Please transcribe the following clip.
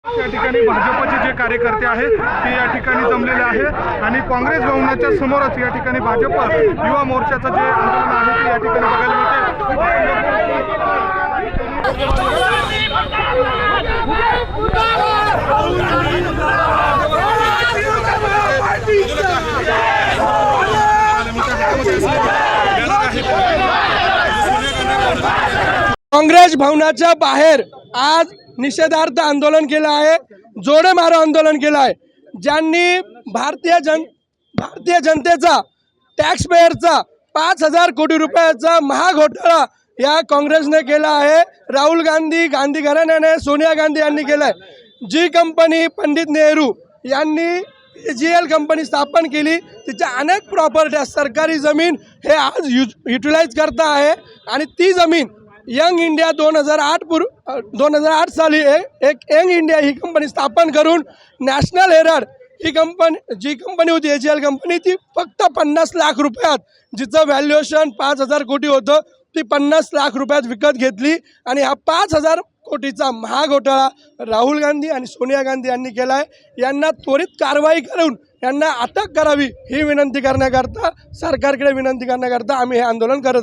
या ठिकाणी भाजपचे जे कार्यकर्ते आहेत ते या ठिकाणी जमलेले आहेत आणि काँग्रेस भवनाच्या समोरच या ठिकाणी भाजप युवा मोर्चाचं जे आंदोलन आहे ते या ठिकाणी बघायला काँग्रेस भवनाच्या बाहेर आज निषेधार्थ आंदोलन केलं आहे, जोडे मारो आंदोलन केलं आहे। ज्यांनी भारतीय जनतेचा टॅक्स पेयरचा 5,000 कोटी रुपयाचा महाघोटाळा या काँग्रेसने केला आहे। राहुल गांधी घराण्याने सोनिया गांधी यांनी केलं आहे। जी कंपनी पंडित नेहरू यांनी AGL कंपनी स्थापन केली, तिच्या अनेक प्रॉपर्ट्या सरकारी जमीन हे आज युटिलाइज करता आहे आणि ती जमीन यंग इंडिया 2008 साली एक यंग इंडिया ही कंपनी स्थापन करून नॅशनल हेराल्ड ही कंपनी जी कंपनी होती AGL कंपनी ती फक्त 50 लाख रुपयात, जिचं व्हॅल्युएशन 5,000 कोटी होतं, ती 50 लाख रुपयात विकत घेतली आणि हा 5,000 कोटीचा महाघोटाळा राहुल गांधी आणि सोनिया गांधी यांनी केला आहे। यांना त्वरित कारवाई करून यांना अटक करावी ही विनंती करण्याकरता, सरकारकडे विनंती करण्याकरता आम्ही हे आंदोलन करत आहोत।